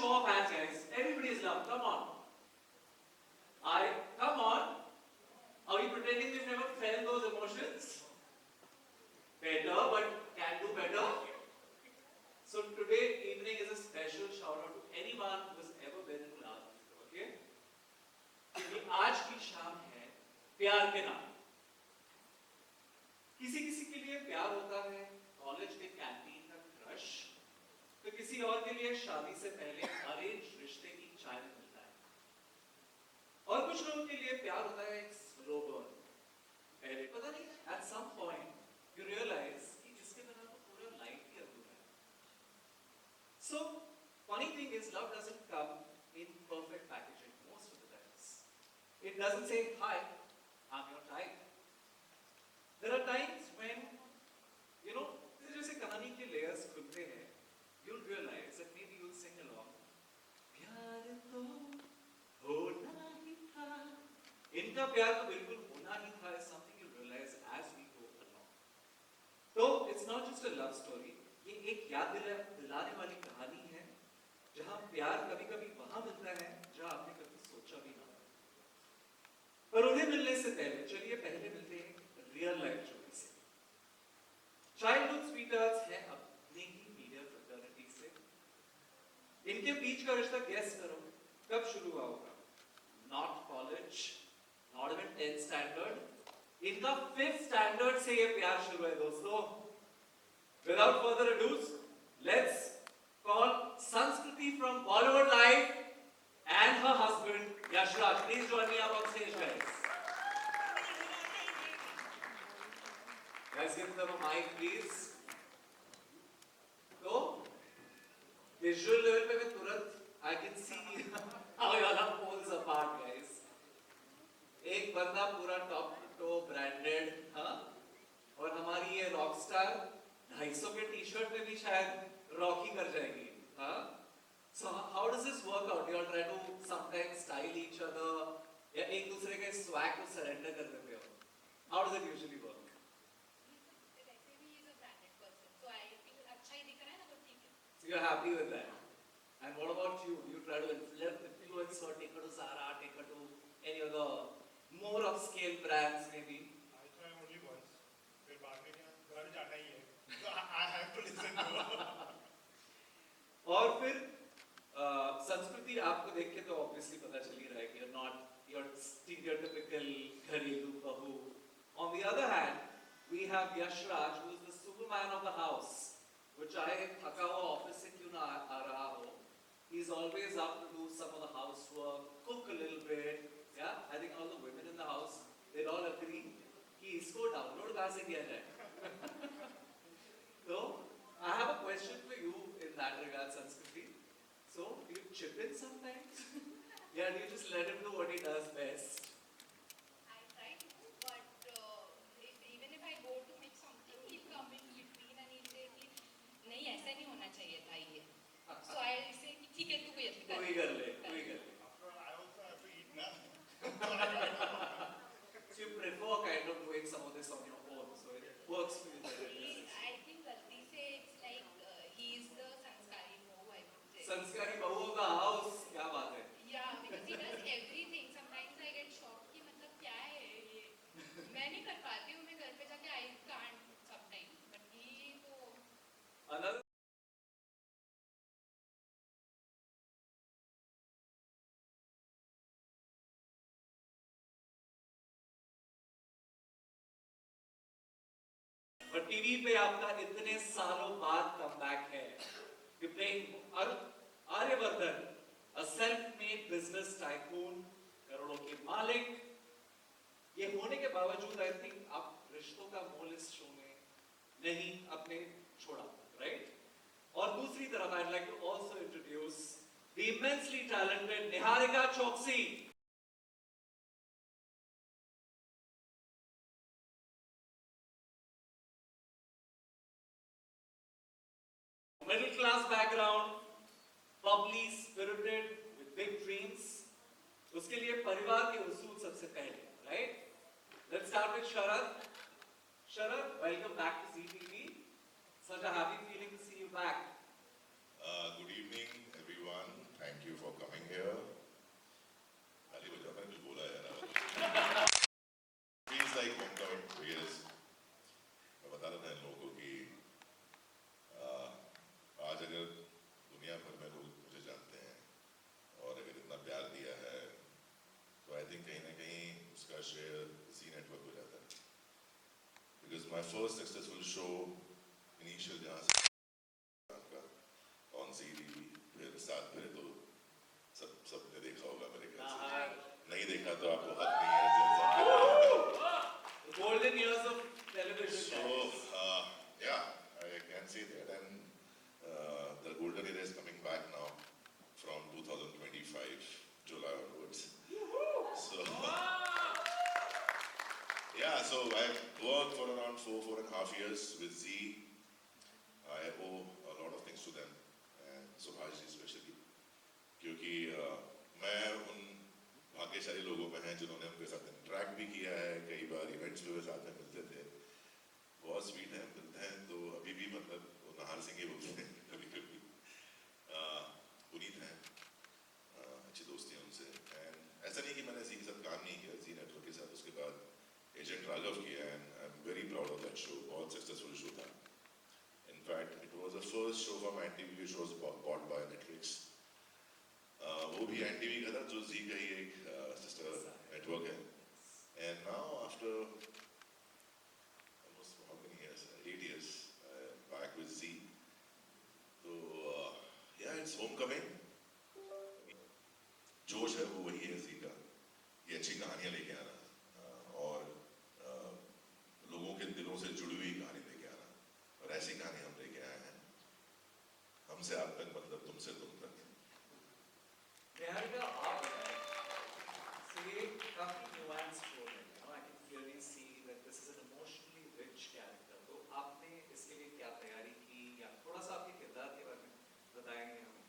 show of hands, guys. Everybody is loved. Come on. Come on. Are we pretending we've never felt those emotions? Better, but can do better. So today evening is a special shout out to anyone who has ever been in love. Okay? क्योंकि आज की शाम है प्यार के नाम. किसी किसी के लिए प्यार होता है कॉलेज के कैंटीन का क्रश, तो किसी और के लिए शादी से पहले अरेंज रिश्ते की चाय में मिलता है, और कुछ लोगों के लिए प्यार होता है एक स्लो बर्न. पहले पता नहीं, at some point you realize कि इसके बिना तो पूरा लाइफ ही अधूरा है. So funny thing is love doesn't come in perfect packaging most of the times. It doesn't say hi, I'm your type. There are times when, you know, जैसे कहानी के layers खुलते हैं, you'll realize that maybe you'll sing along. प्यार तो होना ही था. इनका प्यार तो बिल्कुल होना ही था is something you realize as we go along. तो it's not just a love story. ये एक याद दिलाने वाली कहानी है जहाँ प्यार कभी-कभी वहाँ मिलता है जहाँ आपने कभी सोचा भी ना. पर उन्हें मिलने से पहले चलिए पहले मिलते हैं रियल लाइफ जोड़ी से. चाइल्डहुड स्वीटहार्ट्स हैं अपने ही मीडिया फ्रेटर्निटी से. इनके बीच का रिश्ता गेस करो कब शुरू हुआ होगा? Not college, not even 10th standard, इनका 5th स्टैंडर्ड से ये प्यार शुरू है दोस्तों. Without further ado, let's call Sanskriti from Bollywood Live and her husband Yash Raj. Please join me up on stage, guys. Guys, give them a mic, please. So, visual level पे मैं तुरंत I can see how y'all are poles apart, guys. एक बंदा पूरा top to toe branded, हाँ, और हमारी ये रॉक स्टार 250 के टी-शर्ट में भी शायद रॉक ही कर जाएगी, हाँ. So how does this work out? You all try to sometimes style each other, या एक दूसरे के swag को surrender कर देते हो. How does it usually work? So you're happy with that. And what about you? You try to influence her, take her to Zara, take her to any other more upscale brands maybe? I try only once. फिर बाद में क्या घर जाना ही है. So I have to listen to her. और फिर संस्कृति आपको देख के तो obviously पता चल ही रहा है कि you're not your stereotypical घरेलू बहू. On the other hand, we have Yash Raj, who is the Superman of the house. वो चाहे थका हुआ ऑफिस से क्यों ना आ रहा हो, he's always up to do some of the housework, cook a little bit. Yeah, I think all the women in the house, they all agree कि इसको डाउनलोड कहाँ से किया जाए. So I have a question for you in that regard, Sanskriti. So do you chip in sometimes? Yeah, do you just let him do what he does best? I try to, but even if I go to make something, he'll come in between and he'll say कि नहीं ऐसा नहीं होना चाहिए था ये. So I'll say कि ठीक है तू कर ले. After all, I also have to eat now. So you prefer kind of doing some of this on your own, so it works for you better. I think गलती से it's like he is the संस्कारी बहू, I would say. संस्कारी बहू का house, क्या बात है? Yeah, because he does everything. Sometimes I get shocked कि मतलब क्या है ये. मैं नहीं कर पाती हूँ, मैं घर पे जाके I can't sometimes, but he तो. Another और टीवी पे आपका इतने सालों बाद कमबैक है. You playing Aryavardhan, a self-made business tycoon, करोड़ों के मालिक. ये होने के बावजूद I think आप रिश्तों का मोल इस शो में नहीं अपने छोड़ा, right? और दूसरी तरफ I'd like to also introduce the immensely talented Niharika Chokshi. Middle class background, bubbly, spirited, with big dreams. उसके लिए परिवार के उसूल सबसे पहले, right? Let's start with Sharad. Sharad, welcome back to ZTV. Such a happy feeling to see you back. Good evening, everyone. first successful show, initial जहाँ से on CTV, फिर साथ फिर तो सबने देखा होगा मेरे ख्याल से। नहीं देखा तो आपको हक नहीं है The golden years of television. So yeah, I can say that, and the golden era is coming back now from 2025 July onwards. So yeah, so I've worked for around 4.5 years with Z. I owe a lot of things to them, and Subhash ji especially, क्योंकि मैं उन भाग्यशाली लोगों में हैं जिन्होंने उनके साथ इंटरेक्ट भी किया है, कई बार इवेंट्स में भी साथ में मिलते थे, बहुत स्वीट हैं, मिलते हैं तो अभी भी मतलब वो नाहर सिंह ही बोलते हैं कभी कभी। पुनीत हैं, अच्छी दोस्ती है उनसे, एंड ऐसा नहीं कि मैंने जी के साथ काम नहीं किया, जी नेटवर्क के साथ उसके बाद एजेंट राघव किया, and I am very proud of that show, बहुत सक्सेसफुल शो था। In fact it was the first show from NTV which was bought by Netflix. वो भी एनटीवी का था जो जी का ही एक सिस्टर नेटवर्क है, and now after almost how many years, 8 years back with Z, so yeah, it's homecoming, जोश है वो वही है जी का, ये अच्छी कहानियां लेके आना और लोगों के दिलों से जुड़ी हुई कहानी लेके आना, और ऐसी कहानी हम लेके आए हैं, हमसे आप तक मतलब तुमसे तुम तक। Niharika, आप से काफी nuanced role है, I can clearly see that this is an emotionally rich character. तो आपने इसके लिए क्या तैयारी की या थोड़ा सा आपके किरदार के बारे में बताएंगे हमें?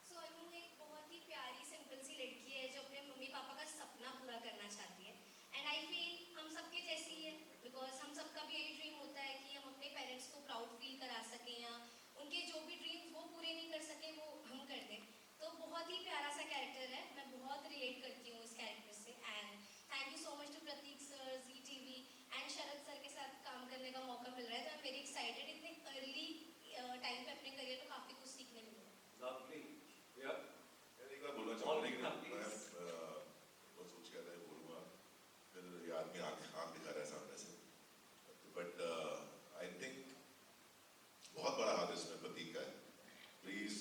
सो अनु एक बहुत ही प्यारी सिंपल सी लड़की है जो अपने मम्मी पापा का सपना पूरा करना चाहती है, एंड आई फील हम सबके जैसी ही है, बिकॉज हम सबका भी यही ड्रीम होता है कि हम अपने पेरेंट्स को प्राउड फील करा सकें या उनके जो भी ड्रीम्स वो पूरे नहीं कर सके वो हम कर दें। तो बहुत ही प्यारा सा कैरेक्टर है, मैं बहुत रिलेट करती हूँ इस कैरेक्टर से, and thank you so much to Pratik sir, Zee TV and Sharad sir के साथ काम करने का मौका मिल रहा है, तो आई एम वेरी एक्साइटेड। इतने अर्ली टाइम पे अपने करियर में काफ़ी कुछ सीखने मिलेगा। Lovely. Yeah. एक बार बोलना चाहूँगा कि मैं बहुत सोच के आता है बोलूँगा, फिर ये आदमी आँख दिखा रहा है सामने से, बट आई थिंक बहुत बड़ा हाथ इसमें प्रतीक का है। Please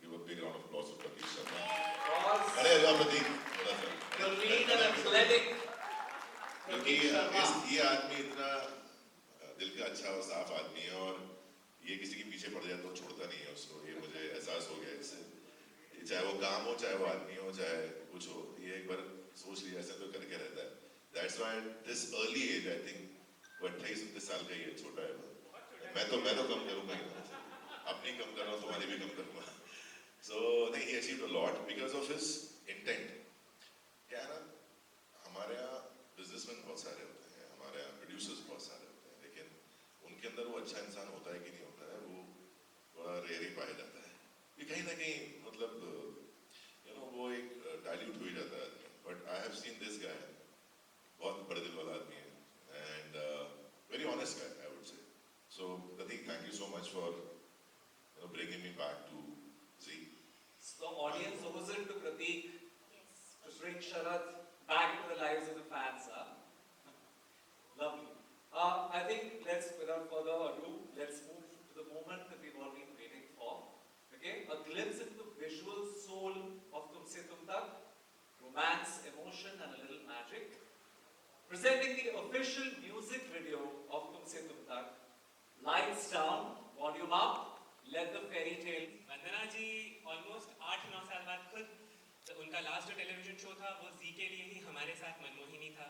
give a big round of applause for Prateek Sharma. अरे वाह प्रतीक, थोड़ा सा The lean and athletic क्योंकि Pratik Sharma. ये आदमी इतना दिल का अच्छा और साफ आदमी है, और ये किसी के पीछे पड़ जाए तो छोड़ता नहीं है उसको, ये मुझे एहसास हो गया इससे, चाहे वो काम हो, चाहे वो आदमी हो, चाहे कुछ हो, ये एक बार सोच लिया ऐसा तो करके रहता है। That's why this early age, I think वो 28-29 साल का ही है, छोटा है वो। मैं तो कम करूँगा ही, अपनी कम कर रहा हूँ, तुम्हारी भी कम करूँगा। सो नहीं, he achieved a lot because of his intent. क्या है ना, हमारे यहाँ बिजनेसमैन बहुत सारे होते हैं, हमारे यहाँ प्रोड्यूसर्स बहुत सारे होते हैं, लेकिन उनके अंदर वो अच्छा इंसान होता है कि नहीं होता है, वो थोड़ा रेयर ही पाया जाता है। ये कहीं ना कहीं मतलब वो एक डाइल्यूट हो ही जाता है आदमी, but I have seen this guy, बहुत बड़े दिल वाला आदमी है, and very honest guy I would say. So Pratik, thank you so much for bringing me back to Z. So the audience owes it to Pratik Yes. to bring Sharad back into the lives of the fans. Lovely. I think without further ado, let's move to the moment that we've all been waiting for. Okay, a glimpse into the visual soul of Tumse Tum Tak, romance, emotion, and a little magic. Presenting the official music video of Tumse Tum Tak. Lights down, volume up. Let the fairy tale. Vandana ji almost 8-9 साल बाद खुद तो उनका last जो television show था वो जी के लिए ही हमारे साथ मनमोहिनी था।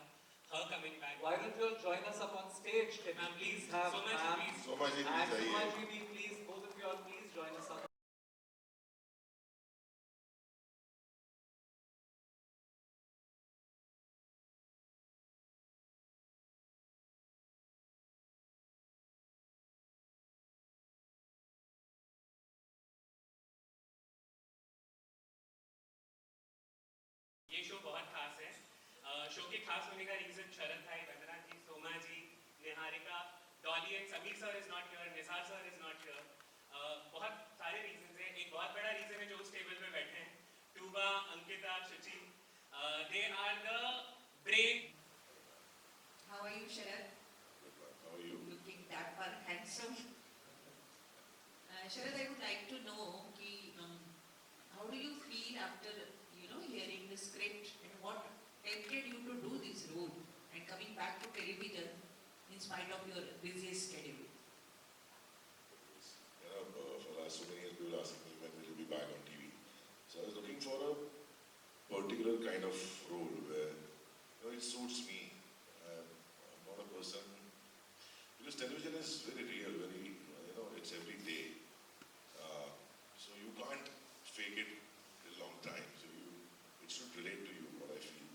Her coming back. Why don't you all join us up on stage? Can Ma'am, we please, have so much, ma'am please. So much, and please, Somaji ji, please, both of you all, please join us up. ये show बहुत खास है। Show के खास होने का reason Sharad भाई, Vandana ji, Soma ji, Niharika, Dolly and Sameer sir is not here, Nisar sir is not here. बहुत सारे रीजंस हैं। एक बहुत बड़ा रीजन है जो उस टेबल पे बैठे हैं, Tuba, Ankita, Shuchi. They are the brave. How are you, Sharad? How are you? Good some. Sharad, I would like to know how do you feel after hearing the script and what tempted you to do this role and coming back to television in spite of your busy schedule? For the last so many years, people asking me when will you be back on TV. So I was looking for a particular kind of role where it suits me. I'm not a person because television is very real, very it's every day. So you can't fake it a long time. So it should relate to you. What I feel.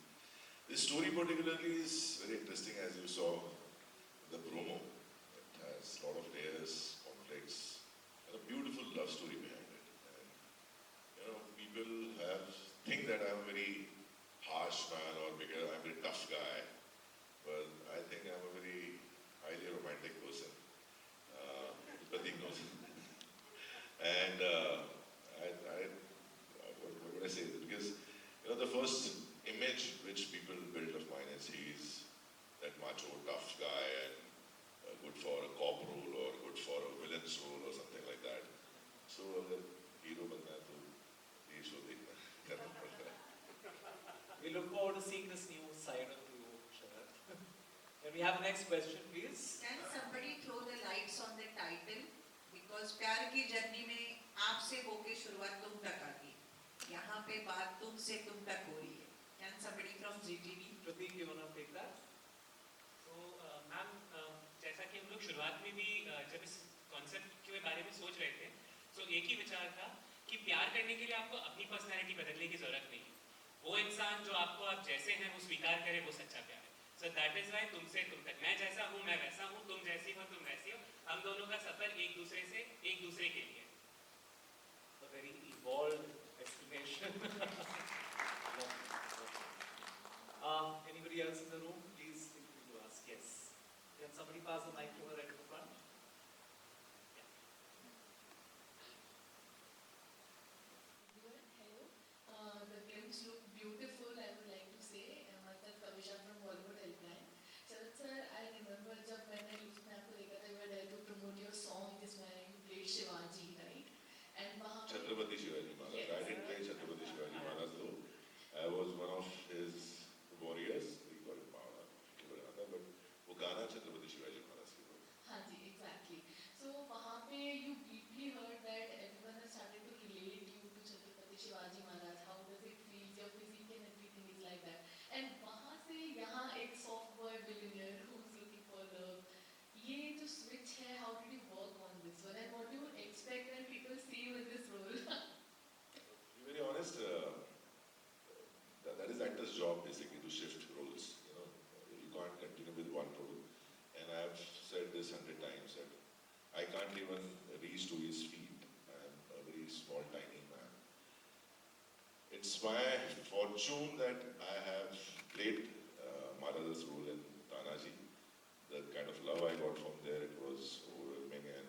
This story particularly is very interesting, as you saw the promo. It has a lot of layers, complex, and a beautiful love story behind it. And people think that I'm a very harsh man or because I'm a very tough guy, but I think I'm a very highly romantic person. Pratik knows. And what would I say? Because the first image which people build of mine is he's that macho tough guy and good for a cop role or good for a villain's role or something like that. So अगर hero बनना है तो ये show देखना करना पड़ता है. We look forward to seeing this new side of you, Sharad. Can we have the next question, please? Can somebody throw the lights on the title? Because प्यार की जर्नी में आपसे होके शुरुआत तुम तक आती है. यहाँ पे बात तुमसे तुम तक हो रही है. Can somebody from ZTV? Pratik, you want to take that? तो मैम जैसा कि हम लोग शुरुआत में भी जब इस कॉन्सेप्ट के बारे में सोच रहे थे तो एक ही विचार था कि प्यार करने के लिए आपको अपनी पर्सनैलिटी बदलने की जरूरत नहीं है. वो इंसान जो आपको आप जैसे हैं वो स्वीकार करे, वो सच्चा प्यार है. सो दैट इज वाई तुमसे तुम तक. मैं जैसा हूँ मैं वैसा हूँ, तुम जैसी हो तुम वैसी हो. हम दोनों का सफर एक दूसरे के लिए. A very evolved explanation. Anybody else in the room? Please feel free to ask. Yes. Can somebody pass the mic to her right at the front? Hello. The films look beautiful, I would like to say. Myself, Kavisha from Bollywood Helpline. Sharad sir, I remember जब मैंने उसमें आपको देखा था, you were there to promote your song, जिसमें you played Shivaji, right? And वहाँ पे Chhatrapati Shivaji Maharaj. Yes. I didn't play Chhatrapati Shivaji Maharaj though. I was one of his warriors. We call it Maharaj, but वो गाना Chhatrapati Shivaji Maharaj की था. हाँ जी, exactly. So वहाँ पे you deeply heard that everyone has started to relate you to Chhatrapati Shivaji Maharaj. How does it feel? Your physique and everything is like that. And वहाँ से यहाँ एक soft boy billionaire who's looking for love. ये जो switch है, how did you work on this one? And what do you expect when people see you in this role? To be very honest, that is actor's job basically to shift roles. You can't continue with one role. And I've said this 100 times that I can't even reach to his feet. I'm a very small, tiny man. It's my fortune that I have played Maharaj's role in Tanaji. The kind of love I got from there, it was overwhelming, and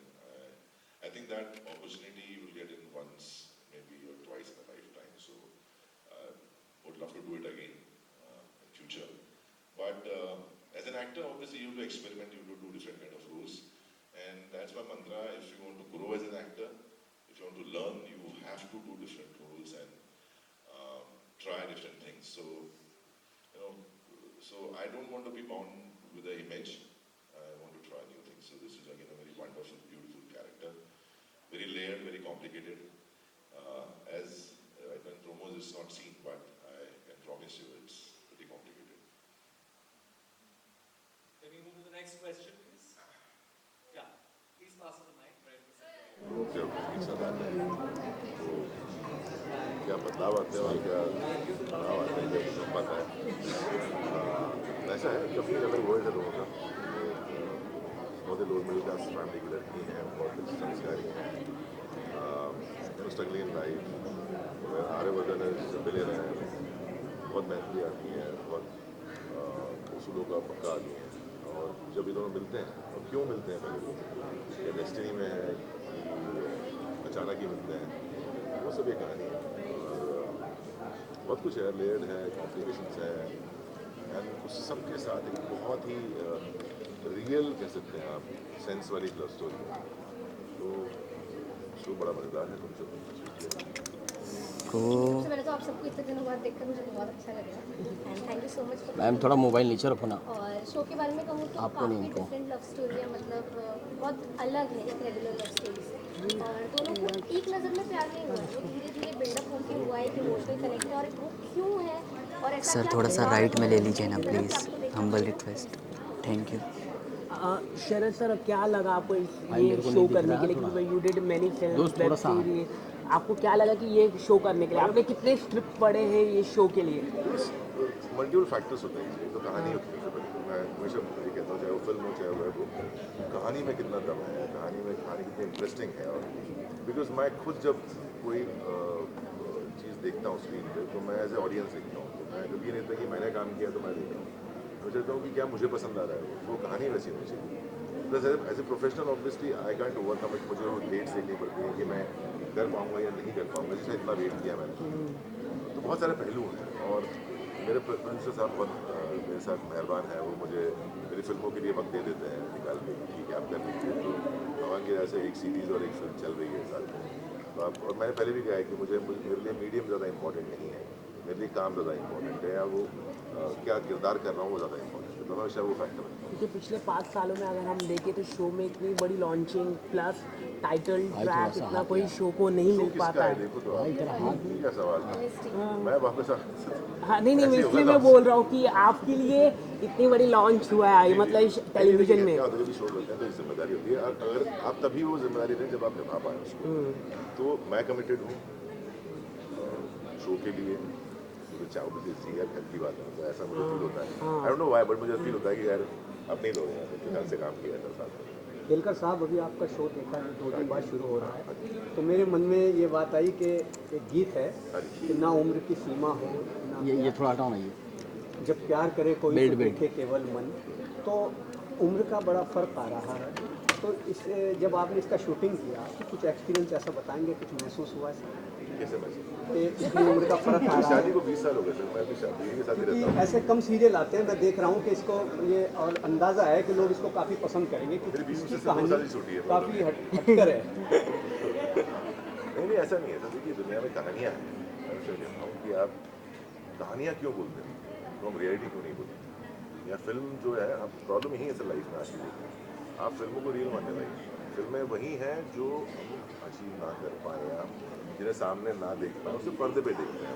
I think that opportunity you will get in once, maybe or twice in a lifetime. So would love to do it again in future. But as an actor, obviously you have to experiment, you have to do different kind of roles, and that's my mantra. If you want to grow as an actor, if you want to learn, you have to do different roles and try different things. So I don't want to be bound with an image. I want to try new things. So this is again a very wonderful, beautiful character, very layered, very complicated. As right now in promos it's not seen, but I can promise you it's pretty complicated. Can we move to the next question, please? Yeah. Please pass on the mic right at the center. Okay okay सदा तो क्या बदलाव आते हैं और क्या बदलाव आते हैं जब सब पता है ऐसा है काफ़ी अलग वर्ल्ड है लोगों का. बहुत ही लोग मिडिल क्लास फैमिली की लड़की हैं, बहुत अच्छी संस्कारी हैं, struggling in life. Aryavardhan billion है, बहुत मेहनती आदमी है, बहुत उसूलों का पक्का आदमी है. और जब ये दोनों मिलते हैं, और क्यों मिलते हैं पहले ये डेस्टिनी में है कि अचानक ही मिलते हैं, वो सब ये कहानी है. और बहुत कुछ है, लेयर्ड है, कॉम्प्लिकेशंस है, एंड उस सब के साथ एक बहुत ही रियल कह सकते हैं आप सेंस वाली लव स्टोरी है। तो शो बड़ा मज़ेदार है, तुम सब सबसे पहले तो आप सबको इतने दिनों बाद देखकर मुझे बहुत अच्छा लगा and thank you so much for ma'am थोड़ा मोबाइल नीचे रखो ना। और शो के बारे में कहूँ तो आपको नहीं, काफ़ी इनको। डिफरेंट लव स्टोरी है, मतलब बहुत अलग है एक रेगुलर लव स्टोरी से। और दोनों को एक नज़र में प्यार नहीं हुआ है, वो धीरे धीरे बिल्डअप होकर हुआ है, एक इमोशनल कनेक्ट है और वो क्यों है और ऐसा सर क्या थोड़ा सा किरदार राइट में ले है, लीजिए ना इस तरह से प्लीज़, आपको देखना हम्बल पड़ेगा। Request, thank you. Sharad sir, क्या लगा आपको भाई, ये मेरे को शो नहीं दिख करने रहा के लिए? थोड़ा। क्योंकि यू डिड मेनी फिल्म्स, दोस्त, थोड़ा वेब सा। सीरीज, आपको क्या लगा कि ये शो करने के लिए आपने कितने स्क्रिप्ट पढ़े हैं ये शो के लिए? मल्टीपल फैक्टर्स होते हैं, ये तो कहानी होती है। सबसे पहले तो मैं हमेशा ये कहता हूँ, चाहे वो फिल्म हो चाहे वो वेब हो, कहानी में कितना दम है, कहानी कितनी इंटरेस्टिंग है। और बिकॉज मैं खुद जब कोई चीज़ देखता हूँ स्क्रीन पे तो मैं एज ए ऑडियंस देखता हूँ, तो मैं कभी नहीं देखता कि मैंने काम किया तो मैं देख रहा हूँ। मैं चाहता हूँ कि क्या मुझे पसंद आ रहा है, वो कहानी वैसी होनी चाहिए। Plus as a professional obviously I can't overcome it, मुझे वो डेट्स देखनी पड़ती है कि मैं कर पाऊँगा या नहीं कर पाऊँगा, जैसे इतना वेट किया मैंने। तो बहुत सारे पहलू हैं और मेरे प्रोड्यूसर साहब बहुत मेरे साथ मेहरबान है, वो मुझे मेरी फिल्मों के लिए वक्त दे देते हैं निकाल के, ठीक है आप कर लीजिए। तो हमारे की ऐसे एक सीरीज़ और एक फिल्म चल रही है साथ में। तो आप, और मैंने पहले भी कहा है कि मेरे लिए मीडियम ज़्यादा इंपॉर्टेंट नहीं है, मेरे लिए काम ज़्यादा इंपॉर्टेंट है, या वो क्या किरदार कर रहा हूँ वो ज़्यादा इंपॉर्टेंट है। तो हमेशा वो फैक्टर है। क्योंकि पिछले 5 सालों में अगर हम देखें तो शो में इतनी बड़ी लॉन्चिंग प्लस टाइटल ट्रैक इतना कोई शो को नहीं मिल पाता है। देखो तो आप, क्या सवाल है, मैं वापस हाँ नहीं नहीं, इसलिए मैं बोल रहा हूँ कि आपके लिए इतनी बड़ी लॉन्च हुआ है मतलब टेलीविजन में। क्या होता है, जब शो करते हैं तो जिम्मेदारी होती है, अगर आप तभी वो जिम्मेदारी दें जब आप निभा पाए उसको। तो मैं कमिटेड हूँ शो के लिए, तो चाहो मुझे सी है घर की बात है, तो ऐसा मुझे फील होता है। I don't know why, but मुझे फील होता है कि यार अपने लोग हैं, तो ध्यान से काम किया था साथ में। दिलकर साहब, अभी आपका शो देखा है, 2 दिन बाद शुरू हो रहा है, तो मेरे मन में ये बात आई कि एक गीत है कि ना उम्र की सीमा हो ना ये थोड़ा हटाओ ना, ये जब प्यार करे कोई बेल्ट, तो बेल्ट। देखे केवल मन। तो उम्र का बड़ा फ़र्क आ रहा है, तो इस जब आपने इसका शूटिंग किया तो कुछ एक्सपीरियंस ऐसा बताएंगे, कुछ महसूस हुआ है कैसे मैं कि इतनी उम्र का फ़र्क आ रहा शादी है? को 20 साल हो गए सर, मैं भी शादी के साथ ही रहता क्योंकि हूँ। ऐसे कम सीरियल आते हैं, मैं देख रहा हूँ कि इसको ये और अंदाज़ा है कि लोग इसको काफ़ी पसंद करेंगे मेरी क्योंकि 20 इसकी से 2 साल ही कहानी छोटी है। काफ़ी हटकर है। नहीं ऐसा नहीं है सर, देखिए दुनिया में कहानियाँ हैं। मैं उससे कहता हूँ कि आप कहानियाँ क्यों बोलते हैं, तो हम रियलिटी क्यों नहीं बोलते। या फिल्म जो है, आप प्रॉब्लम यही है सर लाइफ में आज की डेट में, आप फिल्मों को रियल मानने लगे। फिल्में वही हैं जो हम अचीव ना कर पाए, या जिन्हें सामने ना देख पाए, उसे पर्दे पे देखते हैं।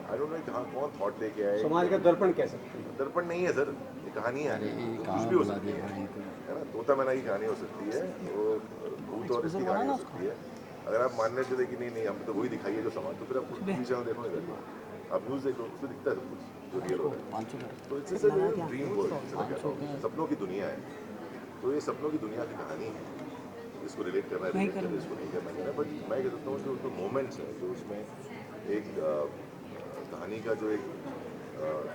आई डोंट नो कहाँ कौन थॉट लेके आए। समाज का दर्पण कह सकते हैं। दर्पण नहीं है सर, ये कहानियाँ हैं, कुछ भी हो सकती है ना। तोता मैना की कहानी हो सकती है, वो भूत और इसकी कहानी हो सकती है। अगर आप मानने चले कि नहीं हम तो वही दिखाइए जो समाज, तो फिर आप न्यूज़ चैनल देखो, नहीं देखो आप न्यूज़ देखो, उसमें दिखता है सब कुछ जो रियल होता है। तो इट्स ड्रीम वर्ल्ड, सपनों की दुनिया है। तो ये सपनों की दुनिया की कहानी है, इसको रिलेट करना है, इसको नहीं करना है। बट मैं कह सकता हूँ जो मोमेंट्स हैं, जो उसमें एक कहानी का जो एक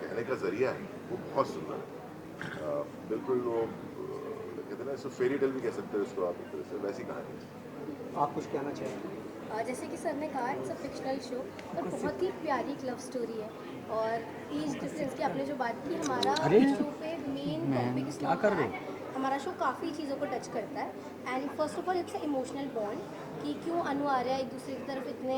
कहने का जरिया है, वो बहुत सुंदर है। बिल्कुल वो कहते हैं ना, इसको फेरी टेल भी कह सकते हैं उसको आप एक तरह से, वैसी कहानी है। आप कुछ कहना चाहेंगे? जैसे कि सर ने कहा, इट्स अ फिक्शनल शो और बहुत ही प्यारी एक लव स्टोरी है। और एज डिफरेंस की आपने जो बात की, हमारा शो पे मेन टॉपिक इस क्या कर रहे हो? हमारा शो काफ़ी चीज़ों को टच करता है। And first of all it's emotional bond कि क्यों अनु आर्या एक दूसरे की तरफ इतने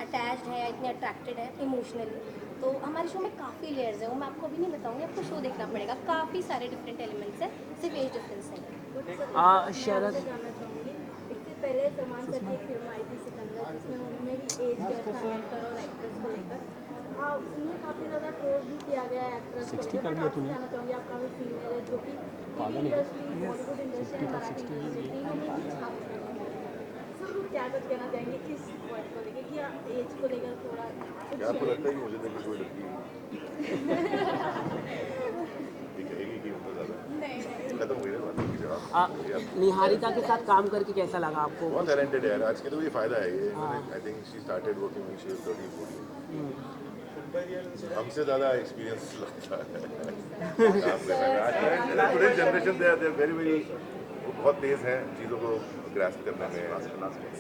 अटैच्ड है, इतने अट्रैक्टेड है इमोशनली। तो हमारे शो में काफ़ी लेयर्स है, वो मैं आपको अभी नहीं बताऊँगी, आपको शो देखना पड़ेगा। काफ़ी सारे डिफरेंट एलिमेंट्स हैं, सिर्फ एज डिफरेंस है। शरद, इससे पहले सलमान सर की एक फिल्म आई थी सिकंदर, जिसमें उन्होंने भी एज गैप था एक्टर और एक्ट्रेस को लेकर। हाँ, उसमें काफ़ी ज़्यादा ट्रोल भी किया गया है एक्ट्रेस को लेकर। मैं आपसे कहना चाहूँगी, आप काफ़ी फीमेल है, जो कि industry, Bollywood industry, Marathi industry, तीनों में भी छाप रहे हैं। सर, क्या कुछ कहना चाहेंगे इस वर्ड को लेकर कि एज को लेकर थोड़ा क्या आपको लगता है कि मुझे देखिए कोई लड़की कहेगी कि उनको ज़्यादा खत्म हो गई ना बात की जवाब। निहारिका के साथ काम करके कैसा लगा आपको? बहुत टैलेंटेड है यार, आज के लिए ये फ़ायदा है ये। I think she started working when she was 13-14। हमसे ज़्यादा एक्सपीरियंस लगता है काम करने में। Today generation they are very very, वो बहुत तेज़ हैं चीज़ों को ग्रास्प करने में,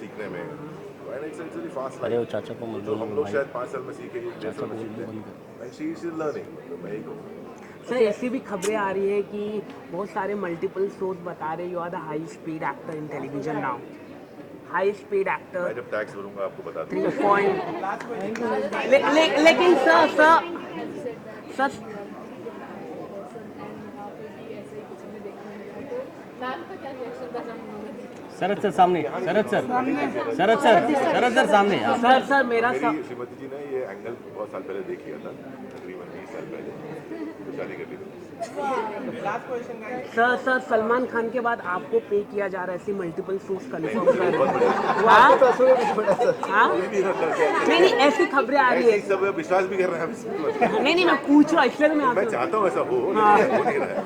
सीखने में। एंड इट्स वेरी फास्ट अरे वो लाइफ, चाचा को जो हम लोग शायद 5 साल में सीखे, 1.5 साल में सीखते हैं। एंड शी इज लर्निंग, मतलब मैं ही कहूँ सर ऐसी भी खबरें आ रही है कि बहुत सारे मल्टीपल सोर्स बता रहे you are the high speed actor in television now, high speed मैं एक्टर जब टैक्स भरूंगा आपको बता 3 दूंगा। पॉइंट लेकिन सर शरद सर सामने, शरद सर सामने। सर मेरा मेरी श्रीमती जी ने ये एंगल बहुत साल पहले देख लिया था, तकरीबन 20 साल पहले, तो शादी कर ली थी। सर सलमान खान के बाद आपको पे किया जा रहा है, ऐसी मल्टीपल सोर्स कंफर्म कर रहे बहुत हैं। बढ़िया। हाँ? नहीं ऐसी खबरें आ रही ऐसे है। ही सब विश्वास भी कर रहे हैं। नहीं मैं पूछ रहा हूँ इसलिए मैं मैं चाहता हूँ ऐसा हो, हाँ। लेकिन हो नहीं रहा है।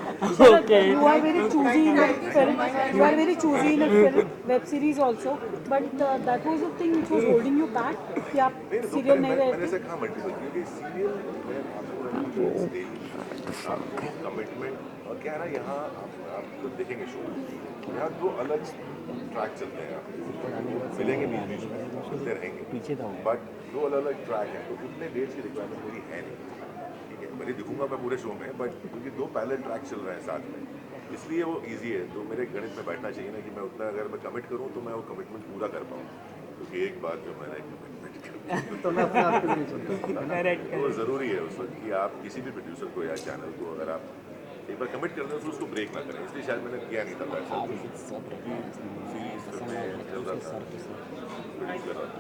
Okay You are very choosy in a film. You are very choosy in a film, web series also. But that was the thing which was holding you back. कि आप सीरियल नहीं मैंने रहे ऐसा कहा मल्टीपल, क्योंकि सीरियल में आपको कमिटमेंट और क्या है ना, यहाँ आप तो देखेंगे शो, यहाँ 2 अलग ट्रैक चलते हैं, आप मिलेंगे बीच में, सुनते रहेंगे, बट 2 अलग ट्रैक हैं, तो उतने डेट्स की रिक्वायरमेंट मेरी है नहीं, ठीक है। भले दिखूंगा मैं पूरे शो में, बट क्योंकि 2 पैरेलल ट्रैक चल रहे हैं साथ में, इसलिए वो ईजी है। तो मेरे गणित में बैठना चाहिए ना कि मैं उतना अगर मैं कमिट करूँ तो मैं वो कमिटमेंट पूरा कर पाऊँ, क्योंकि एक बार जो मैंने कमिटमेंट कर वो ज़रूरी है उस वक्त कि आप किसी भी प्रोड्यूसर को या चैनल को अगर आप एक बार कमिट कर दें तो उसको ब्रेक ना करें, इसलिए शायद मैंने किया नहीं था ऐसा, क्योंकि सीरीज फिल्में चल रहा था, प्रोड्यूस कर रहा था।